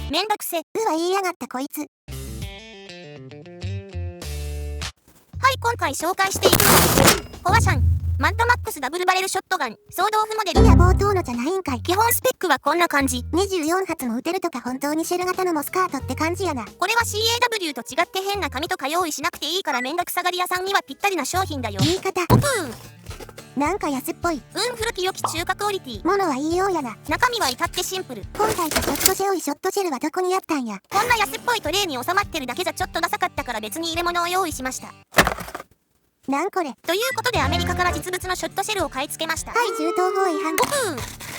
めんどくせ。は言いやがったこいつ。はい、今回紹介していくのは、フォアシャン、マッドマックスダブルバレルショットガン、総動符モデル。いや冒頭のじゃないんかい。基本スペックはこんな感じ。24発も撃てるとか本当にシェル型のモスカートって感じやな。これは CAW と違って変な紙とか用意しなくていいからめんどくさがり屋さんにはぴったりな商品だよ。言い方。オープン。なんか安っぽい。古き良き中華クオリティ。物は言いようやな。中身は至ってシンプル。今回とショットシェルはどこにあったんや。こんな安っぽいトレイに収まってるだけじゃちょっとダサかったから別に入れ物を用意しました。なんこれ。ということでアメリカから実物のショットシェルを買い付けました。はい、銃刀法違反。オープン。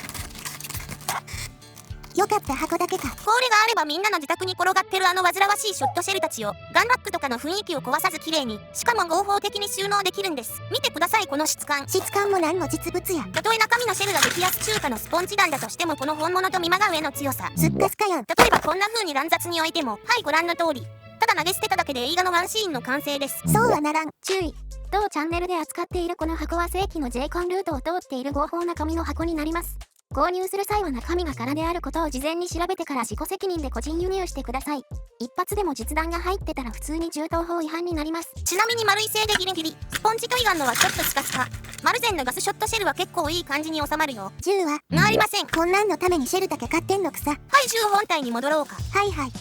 よかった箱だけか。これがあればみんなの自宅に転がってるあの煩わしいショットシェルたちをガンラックとかの雰囲気を壊さず綺麗に、しかも合法的に収納できるんです。見てくださいこの質感。質感も何も実物や。たとえ中身のシェルが激安中華のスポンジ弾だとしてもこの本物と見まがう絵の強さ。すっかすかやん。例えばこんな風に乱雑に置いても、はいご覧の通り。ただ投げ捨てただけで映画のワンシーンの完成です。そうはならん。注意。当チャンネルで扱っているこの箱は正規の J コンルートを通っている合法な紙の箱になります。購入する際は中身が空であることを事前に調べてから自己責任で個人輸入してください。一発でも実弾が入ってたら普通に銃刀法違反になります。ちなみに丸い製でギリギリ、スポンジトイガンのはちょっとスカスカ。マルゼンのガスショットシェルは結構いい感じに収まるよ。銃はありません。こんなんのためにシェルだけ買ってんのくさ。はい、銃本体に戻ろうか。はいはい。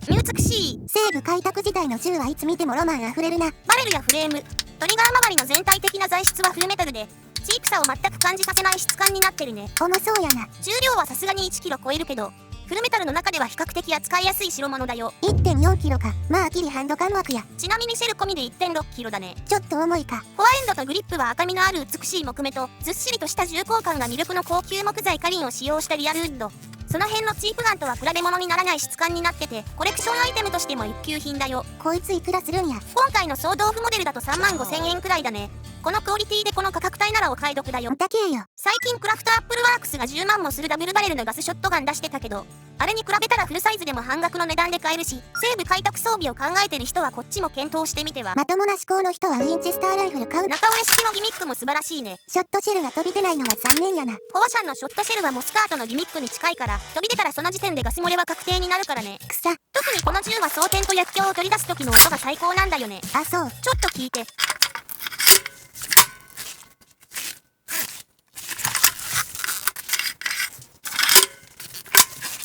見美しい。西部開拓時代の銃はいつ見てもロマンあふれるな。バレルやフレーム、トリガー周りの全体的な材質はフルメタルで、チープさを全く感じさせない質感になってるね。重そうやな。重量はさすがに1キロ超えるけど、フルメタルの中では比較的扱いやすい代物だよ。 1.4 キロか。まあギリハンド感枠や。ちなみにシェル込みで 1.6 キロだね。ちょっと重いか。フォアエンドとグリップは赤みのある美しい木目とずっしりとした重厚感が魅力の高級木材カリンを使用したリアルウッド。その辺のチープガンとは比べ物にならない質感になってて、コレクションアイテムとしても一級品だよ。こいついくらするんや。今回の総動符モデルだと35,000円くらいだね。このクオリティでこの価格帯ならお買い得だよ。高えよ。最近クラフトアップルワークスが10万もするダブルバレルのガスショットガン出してたけど、あれに比べたらフルサイズでも半額の値段で買えるし、西部開拓装備を考えてる人はこっちも検討してみては。まともな思考の人はウィンチェスターライフル買う。中折れ式のギミックも素晴らしいね。ショットシェルが飛び出ないのは残念やな。フォアシャンのショットシェルはモスカートのギミックに近いから、飛び出たらその時点でガス漏れは確定になるからね。くさ。特にこの銃は装填と薬莢を取り出す時の音が最高なんだよね。あ、そう。ちょっと聞いて。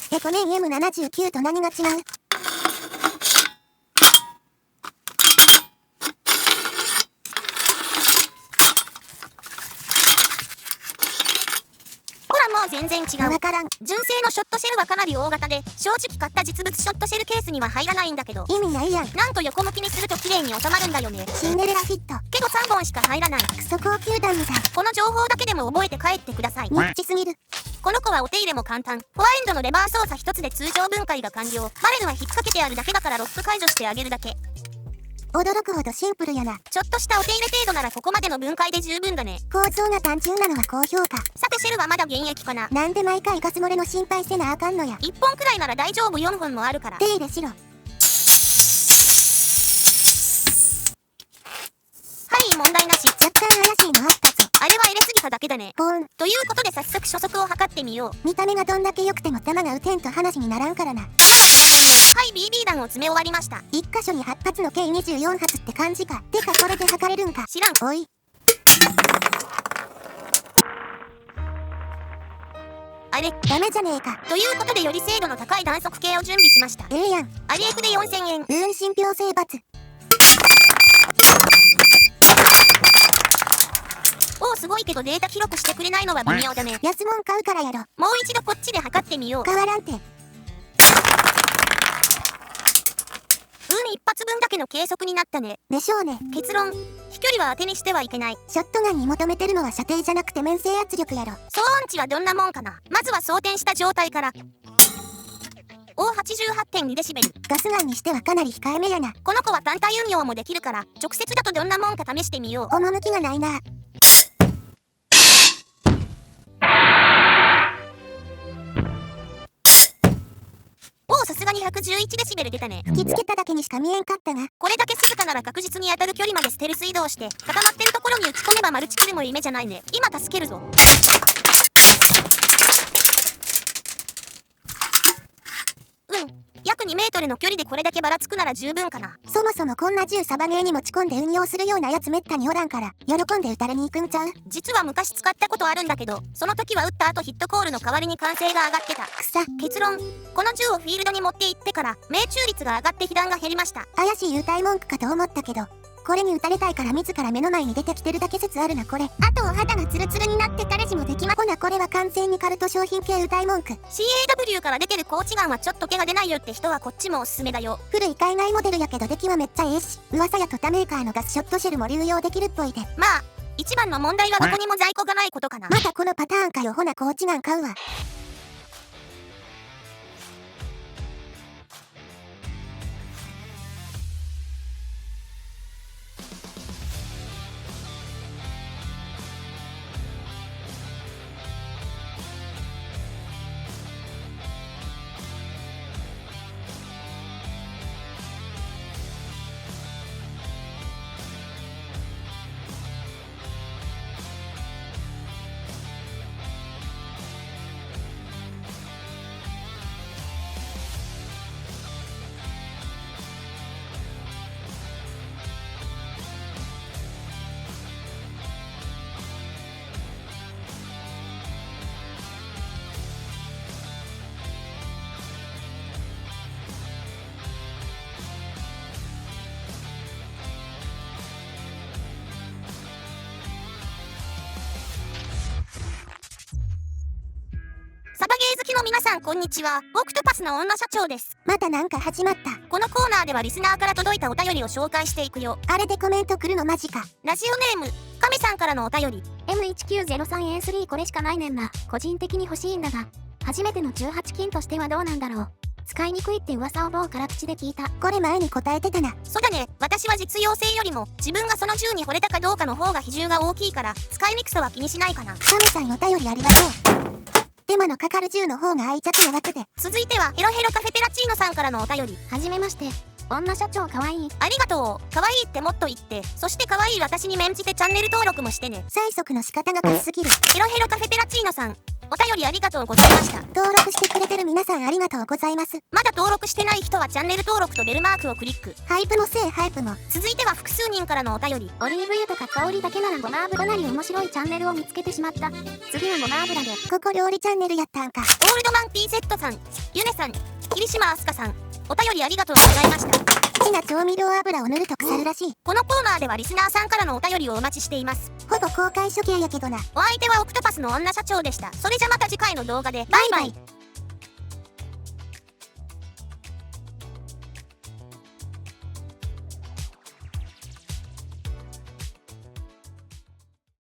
エコネン M79 と何が違う？ほらもう全然違う。わからん。純正のショットシェルはかなり大型で、正直買った実物ショットシェルケースには入らないんだけど、意味ないやん。なんと横向きにすると綺麗に収まるんだよね。シンデレラフィット。けど3本しか入らない。クソ高級弾みたい。この情報だけでも覚えて帰ってください。ニッチすぎる。この子はお手入れも簡単。フォアエンドのレバー操作一つで通常分解が完了。バレルは引っ掛けてあるだけだからロック解除してあげるだけ。驚くほどシンプルやな。ちょっとしたお手入れ程度ならここまでの分解で十分だね。構造が単純なのは高評価。さてシェルはまだ現役かな。なんで毎回ガス漏れの心配せなあかんのや。1本くらいなら大丈夫。4本もあるから。手入れしろ。はい、問題なし。若干怪しいのあったぞ。あれは入れすぎただけだね。ポーン。ということで早速初速を測ってみよう。見た目がどんだけ良くても弾が撃てんと話にならんからな。はい、BB 弾を詰め終わりました。一箇所に8発の計24発って感じか。てかこれで測れるんか。知らん。おい。あれダメじゃねえか。ということでより精度の高い弾速計を準備しました。ええやん。アリエクで4000円。信憑性×。おお、すごいけどデータ記録してくれないのは微妙だね。安物買うからやろ。もう一度こっちで測ってみよう。変わらんて。一発発分だけの計測になったね。でしょうね。結論、飛距離は当てにしてはいけない。ショットガンに求めてるのは射程じゃなくて面静圧力やろ。総音値はどんなもんかな。まずは装填した状態から。O88.2 デシベル。ガスガンにしてはかなり控えめやな。この子は単体運用もできるから、直接だとどんなもんか試してみよう。趣がないな。さすがに111デシベル出たね。吹きつけただけにしか見えんかったが。これだけ静かなら確実に当たる距離までステルス移動して、固まってるところに打ち込めばマルチキルも夢じゃないね。今助けるぞ。約2メートルの距離でこれだけばらつくなら十分かな。そもそもこんな銃サバゲーに持ち込んで運用するようなやつめったにおらんから、喜んで撃たれに行くんちゃう？実は昔使ったことあるんだけど、その時は撃った後ヒットコールの代わりに歓声が上がってた。結論、この銃をフィールドに持って行ってから命中率が上がって被弾が減りました。怪しい幽体文句かと思ったけど、これに撃たれたいから自ら目の前に出てきてるだけ説あるな。これあとお肌がツルツルになって彼氏もできまほな。これは完全にカルト商品系幽体文句。 CAW から出てるコーチガンはちょっと毛が出ないよって人はこっちもおすすめだよ。古い海外モデルやけど出来はめっちゃええし、噂やと他メーカーのガスショットシェルも流用できるっぽいで。まあ一番の問題はどこにも在庫がないことかな。またこのパターンかよ。ほなコーチガン買うわ。サバゲー好きの皆さんこんにちは。オクトパスの女社長です。またなんか始まった。このコーナーではリスナーから届いたお便りを紹介していくよ。あれでコメント来るのマジか。ラジオネーム亀さんからのお便り。 M1903A3 これしかないねんな。個人的に欲しいんだが、初めての18金としてはどうなんだろう。使いにくいって噂を某から口で聞いた。これ前に答えてたな。そうだね。私は実用性よりも自分がその銃に惚れたかどうかの方が比重が大きいから、使いにくさは気にしないかな。亀さんお便りありがとう。手間のかかる銃の方が愛着の枠で。続いてはヘロヘロカフェペラチーノさんからのお便り。はじめまして。女社長かわいい。ありがとう。かわいいってもっと言って、そしてかわいい私に免じてチャンネル登録もしてね。催促の仕方が濃すぎる。ヘロヘロカフェペラチーノさん、お便りありがとうございました。登録してくれてる皆さんありがとうございます。まだ登録してない人はチャンネル登録とベルマークをクリック。ハイプもせえハイプも。続いては複数人からのお便り。オリーブ油とか香りだけならごま油なり面白いチャンネルを見つけてしまった。次はごま油で。ここ料理チャンネルやったんか。オールドマン P セットさん、ゆねさん、霧島あすかさん、お便りありがとうございました。好きな調味料油を塗ると腐るらしい。このコーナーではリスナーさんからのお便りをお待ちしています。ほぼ公開処刑やけどな。お相手はオクトパスの女社長でした。それじゃまた次回の動画でバイバイ。